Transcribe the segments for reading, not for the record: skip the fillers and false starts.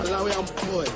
Malawi boy.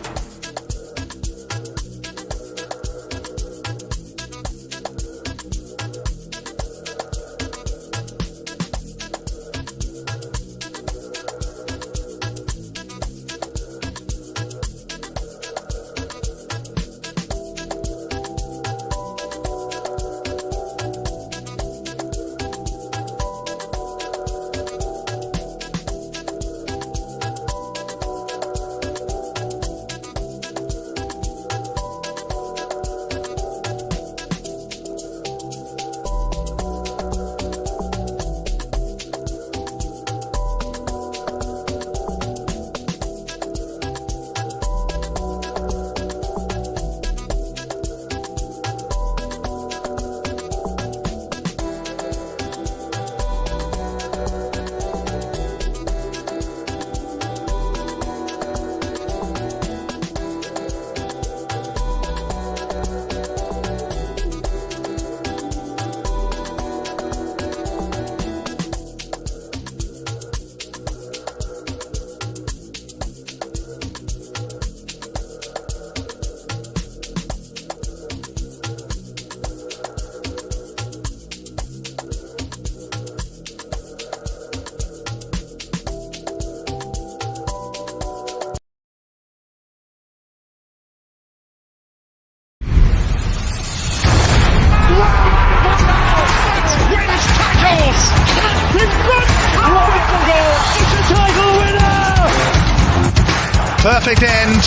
Perfect end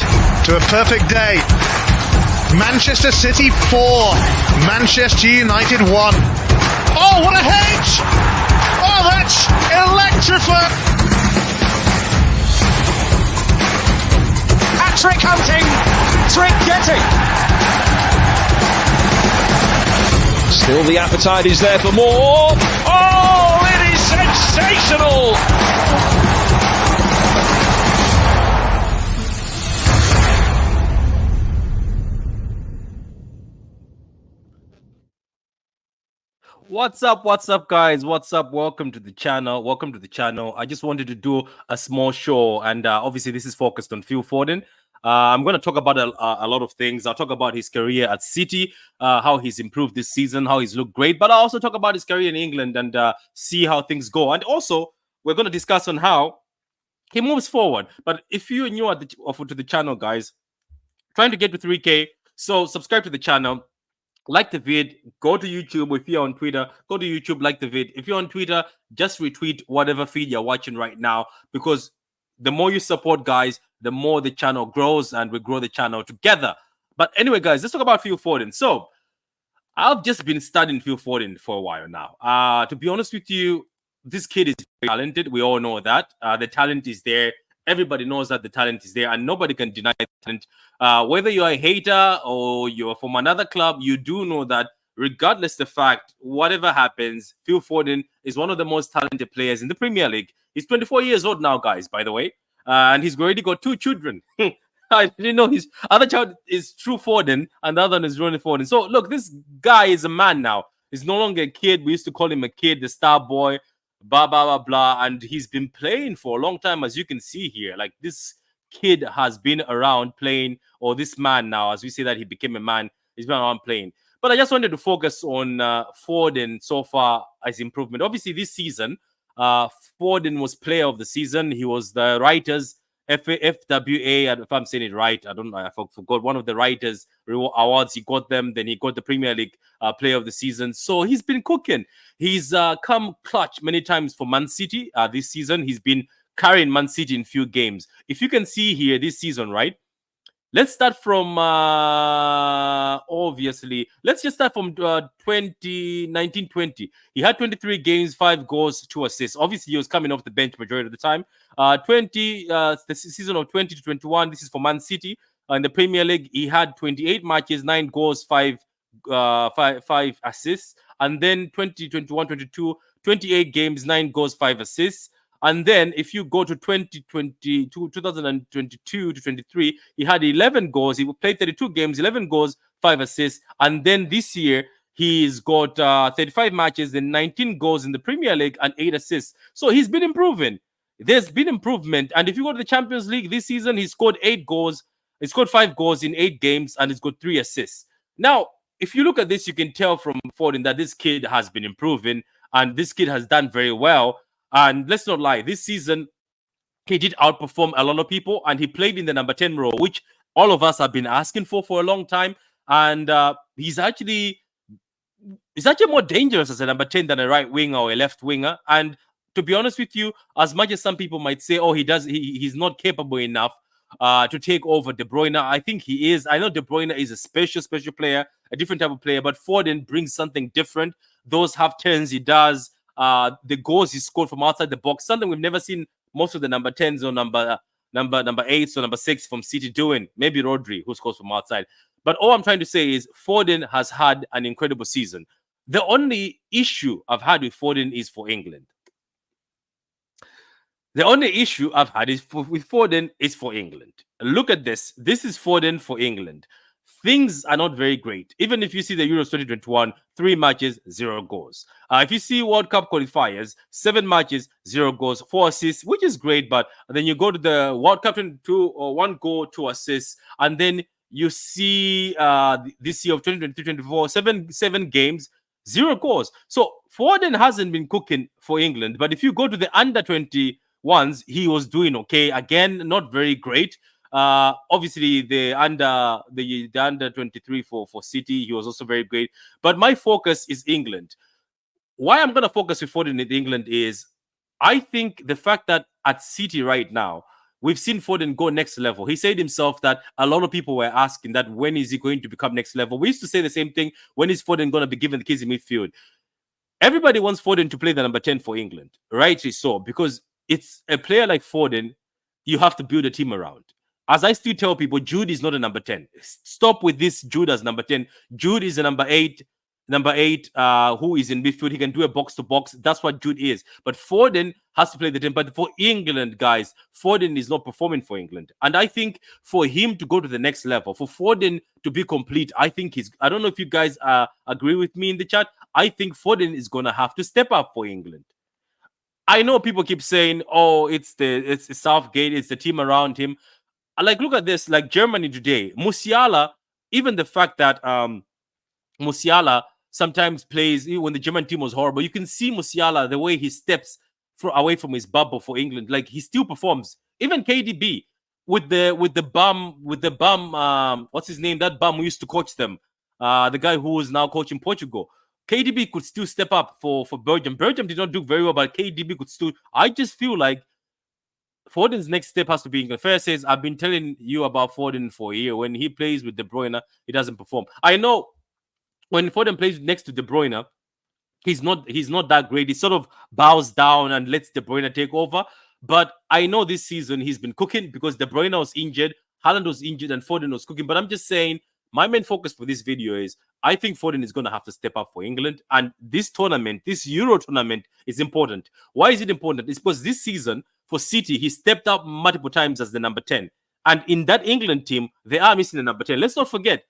to a perfect day. Manchester City 4, Manchester United 1. Oh, what a hedge! Oh, that's electrifying! Hat-trick hunting, trick getting. Still the appetite is there for more. Oh, it is sensational! What's up, guys? What's up? Welcome to the channel. I just wanted to do a small show, and obviously this is focused on Phil Foden. I'm going to talk about a lot of things. I'll talk about his career at City, how he's improved this season, how he's looked great, but I'll also talk about his career in England and see how things go. And also, we're going to discuss on how he moves forward. But if you're new to the channel, guys, trying to get to 3K, so subscribe to the channel. Like the vid, go to YouTube. If you're on Twitter, go to YouTube, like the vid. If you're on Twitter, just retweet whatever feed you're watching right now, because the more you support, guys, the more the channel grows, and we grow the channel together. But anyway, guys, let's talk about Phil Foden. So I've just been studying Phil Foden for a while now. To be honest with you, this kid is very talented. We all know that. The talent is there. Everybody knows that the talent is there, and nobody can deny the talent. Whether you're a hater or you're from another club, you do know that regardless the fact, whatever happens, Phil Foden is one of the most talented players in the Premier League. He's 24 years old now, guys, by the way. And he's already got 2 children. I didn't know his other child is True Foden, and the other one is Ronnie Foden. So, look, this guy is a man now. He's no longer a kid. We used to call him a kid, the star boy, blah, blah, blah, blah. And he's been playing for a long time, as you can see here. Like, this kid has been around playing, or this man now, as we say that he became a man, he's been around playing. But I just wanted to focus on Foden so far as improvement. Obviously, this season, Foden was player of the season. He was the writers FWA, if I'm saying it right, I don't know, I forgot one of the writers awards. He got them. Then he got the Premier League player of the season. So he's been cooking. He's come clutch many times for Man City this season. He's been carrying Man City in few games. If you can see here this season, right? Let's start from obviously. Let's just start from 2019-20. He had 23 games, 5 goals, 2 assists. Obviously, he was coming off the bench majority of the time. The season of 20 to 21. This is for Man City in the Premier League. He had 28 matches, 9 goals, 5 assists. And then 2021-22, 28 games, 9 goals, 5 assists. And then if you go to 2022 to 23, he had 11 goals. He played 32 games, 11 goals, 5 assists. And then this year, he's got 35 matches and 19 goals in the Premier League and 8 assists. So he's been improving. there's been improvement. And if you go to the Champions League this season, he scored 8 goals. He scored 5 goals in 8 games, and he's got 3 assists. Now, if you look at this, you can tell from Foden that this kid has been improving, and this kid has done very well. And let's not lie, this season he did outperform a lot of people, and he played in the number 10 role, which all of us have been asking for a long time. And he's actually more dangerous as a number 10 than a right winger or a left winger. And to be honest with you, as much as some people might say, oh, he's not capable enough to take over De Bruyne, I think he is. I know De Bruyne is a special player, a different type of player, but Foden brings something different. Those half turns he does, the goals he scored from outside the box, something we've never seen most of the number 10s or number 8s or number 6 from City doing. Maybe Rodri, who scores from outside. But all I'm trying to say is Foden has had an incredible season. The only issue I've had with Foden is for England. The only issue I've had with Foden is for England. Look at this. This is Foden for England. Things are not very great. Even if you see the Euros 2021, 3 matches, 0 goals. If you see World Cup qualifiers, 7 matches, 0 goals, 4 assists, which is great. But then you go to the World Cup 22, or 1 goal, 2 assists, and then you see this year of 2023-24, 7 games, 0 goals. So Foden hasn't been cooking for England. But if you go to the under 21s, he was doing okay. Again, not very great. Obviously the under 23 for City, he was also very great. But my focus is England. Why I'm going to focus with Foden in England is I think the fact that at City right now, we've seen Foden go next level. He said himself that a lot of people were asking that when is he going to become next level? We used to say the same thing. When is Foden going to be given the keys in midfield? Everybody wants Foden to play the number 10 for England. Rightly so, because it's a player like Foden, you have to build a team around. As I still tell people, Jude is not a number 10. Stop with this Jude as number 10. Jude is a number 8, who is in midfield. He can do a box-to-box. That's what Jude is. But Foden has to play the 10. But for England, guys, Foden is not performing for England. And I think for him to go to the next level, for Foden to be complete, I think I don't know if you guys agree with me in the chat. I think Foden is going to have to step up for England. I know people keep saying, oh, it's Southgate, it's the team around him. Like, look at this, like Germany today, Musiala, even the fact that Musiala sometimes plays, when the German team was horrible, you can see Musiala, the way he steps away from his bubble for England, like he still performs. Even KDB with the bum, what's his name? That bum who used to coach them, the guy who is now coaching Portugal. KDB could still step up for Belgium. Belgium did not do very well, but KDB could still. I just feel like Foden's next step has to be England. Fair says, I've been telling you about Foden for a year. When he plays with De Bruyne, he doesn't perform. I know when Foden plays next to De Bruyne, he's not that great. He sort of bows down and lets De Bruyne take over. But I know this season he's been cooking because De Bruyne was injured, Haaland was injured, and Foden was cooking. But I'm just saying, my main focus for this video is I think Foden is going to have to step up for England. And this tournament, this Euro tournament, is important. Why is it important? It's because this season, for City, he stepped up multiple times as the number 10. And in that England team, they are missing the number 10. Let's not forget,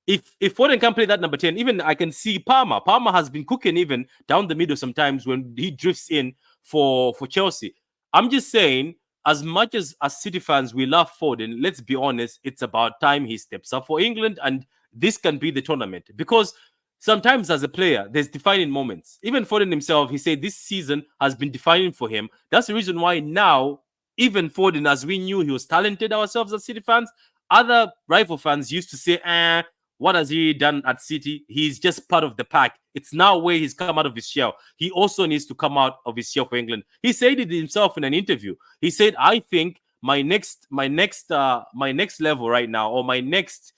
if Foden can play that number 10, even I can see Palmer. Palmer has been cooking even down the middle sometimes when he drifts in for Chelsea. I'm just saying, as much as City fans, we love Foden, let's be honest, it's about time he steps up for England, and this can be the tournament. Because sometimes as a player, there's defining moments. Even Foden himself, he said this season has been defining for him. That's the reason why now, even Foden, as we knew he was talented ourselves as City fans, other rival fans used to say, what has he done at City? He's just part of the pack. It's now where he's come out of his shell. He also needs to come out of his shell for England. He said it himself in an interview. He said, I think my next level right now, or my next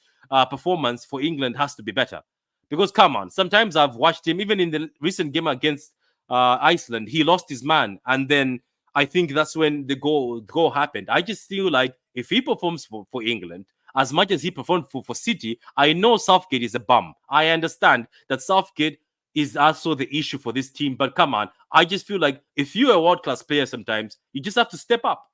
performance for England has to be better. Because come on, sometimes I've watched him, even in the recent game against Iceland, he lost his man. And then I think that's when the goal happened. I just feel like if he performs for England, as much as he performed for City, I know Southgate is a bum. I understand that Southgate is also the issue for this team. But come on, I just feel like if you're a world-class player sometimes, you just have to step up.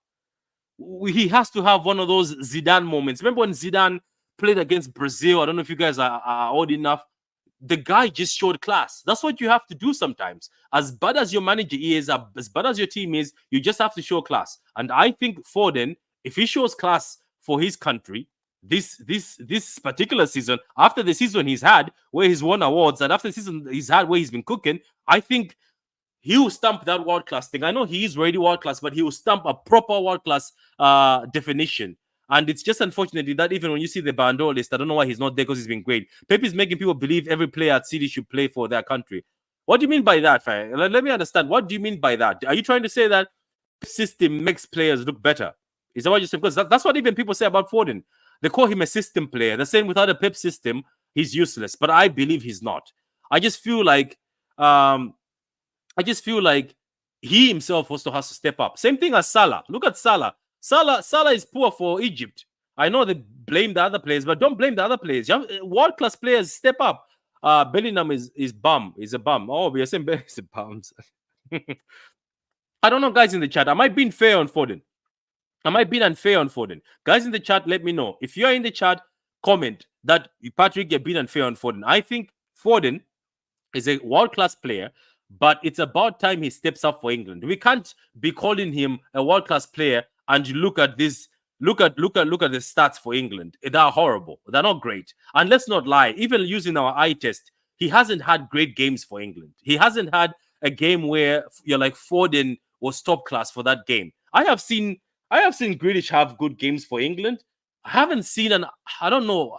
He has to have one of those Zidane moments. Remember when Zidane played against Brazil? I don't know if you guys are old enough. the guy just showed class. That's what you have to do sometimes. As bad as your manager is, as bad as your team is, you just have to show class. And I think Foden, if he shows class for his country, this particular season, after the season he's had where he's won awards, and after the season he's had where he's been cooking, I think he will stamp that world class thing. I know he is already world class, but he will stamp a proper world class definition. And it's just unfortunately that even when you see the Ballon d'Or list, I don't know why he's not there because he's been great. Pep is making people believe every player at City should play for their country. What do you mean by that, Fai? Let me understand. What do you mean by that? Are you trying to say that system makes players look better? Is that what you're saying? Because that's what even people say about Foden. They call him a system player. They're saying without a Pep system, he's useless. But I believe he's not. I just feel like he himself also has to step up. Same thing as Salah. Look at Salah. Salah is poor for Egypt. I know they blame the other players, but don't blame the other players. You have world-class players step up. Bellingham is bum. He's a bum. Oh, we are saying Bellingham's a bum. I don't know, guys in the chat. Am I being fair on Foden? Am I being unfair on Foden? Guys in the chat, let me know. If you're in the chat, comment that Patrick, you're being unfair on Foden. I think Foden is a world-class player, but it's about time he steps up for England. We can't be calling him a world-class player and you look at this. Look at the stats for England. They're horrible. They're not great. And let's not lie. Even using our eye test, he hasn't had great games for England. He hasn't had a game where you're like Foden was top class for that game. I have seen Grealish have good games for England. I haven't seen I don't know.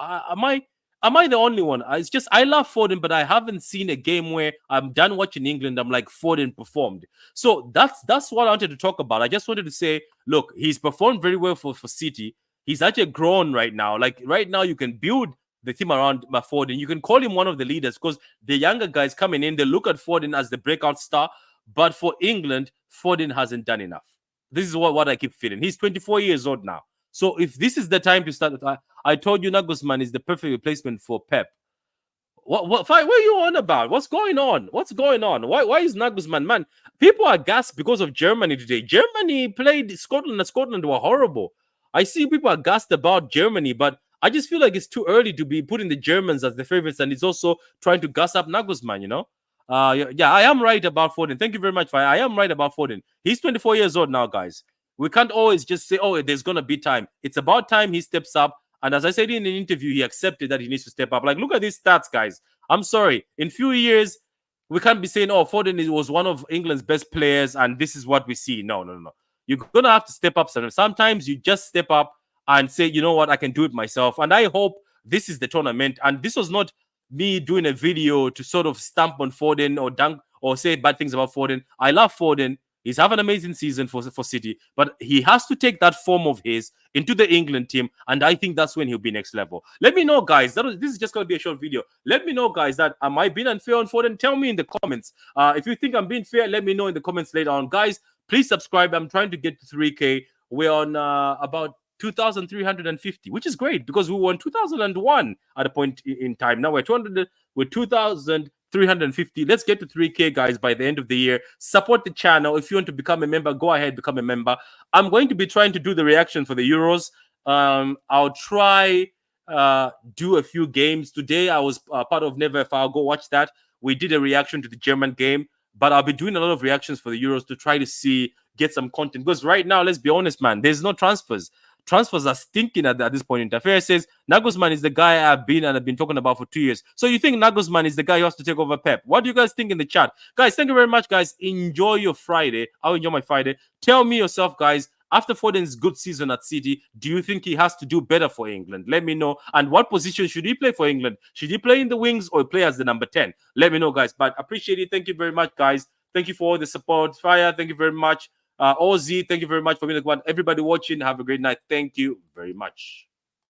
Am I the only one? It's just I love Foden, but I haven't seen a game where I'm done watching England. I'm like Foden performed. So that's what I wanted to talk about. I just wanted to say, look, he's performed very well for City. He's actually grown right now. Like right now, you can build the team around Foden. You can call him one of the leaders because the younger guys coming in, they look at Foden as the breakout star. But for England, Foden hasn't done enough. This is what I keep feeling. He's 24 years old now. So if this is the time to start, I told you Nagelsmann is the perfect replacement for Pep. What are you on about? What's going on? What's going on? Why is Nagelsmann, man? People are gassed because of Germany today. Germany played Scotland, and Scotland were horrible. I see people are gassed about Germany, but I just feel like it's too early to be putting the Germans as the favorites, and it's also trying to gas up Nagelsmann, you know? Yeah, I am right about Foden. Thank you very much, I am right about Foden. He's 24 years old now, guys. We can't always just say, oh, there's going to be time. It's about time he steps up. And as I said in an interview, he accepted that he needs to step up. Like, look at these stats, guys. I'm sorry. In few years, we can't be saying, oh, Foden was one of England's best players, and this is what we see. No. You're going to have to step up. Sometimes you just step up and say, you know what, I can do it myself. And I hope this is the tournament. And this was not me doing a video to sort of stamp on Foden or dunk or say bad things about Foden. I love Foden. He's having an amazing season for City, but he has to take that form of his into the England team, and I think that's when he'll be next level. Let me know, guys. This is just going to be a short video. Let me know, guys, that am I being unfair on Foden? Tell me in the comments. If you think I'm being fair, let me know in the comments later on. Guys, please subscribe. I'm trying to get to 3K. We're on about 2,350, which is great because we were on 2001 at a point in time. Now we're 2,350. Let's get to 3K, guys, by the end of the year. Support the channel. If you want to become a member, go ahead, become a member. I'm going to be trying to do the reaction for the Euros. I'll try do a few games. Today, I was part of Never If I'll go watch that. We did a reaction to the German game, but I'll be doing a lot of reactions for the Euros to try to get some content. Because right now, let's be honest, man, there's no transfers. Transfers are stinking at this point in time. Fair says Nagelsmann is the guy I've been talking about for 2 years. So you think Nagelsmann is the guy who has to take over Pep? What do you guys think in the chat? Guys, thank you very much, guys. Enjoy your Friday. I'll enjoy my Friday. Tell me yourself, guys, after Foden's good season at City, do you think he has to do better for England? Let me know. And what position should he play for England? Should he play in the wings or play as the number 10? Let me know, guys. But appreciate it. Thank you very much, guys. Thank you for all the support. Fire, thank you very much. Ozzy, thank you very much for being the one. Everybody watching, have a great night. Thank you very much.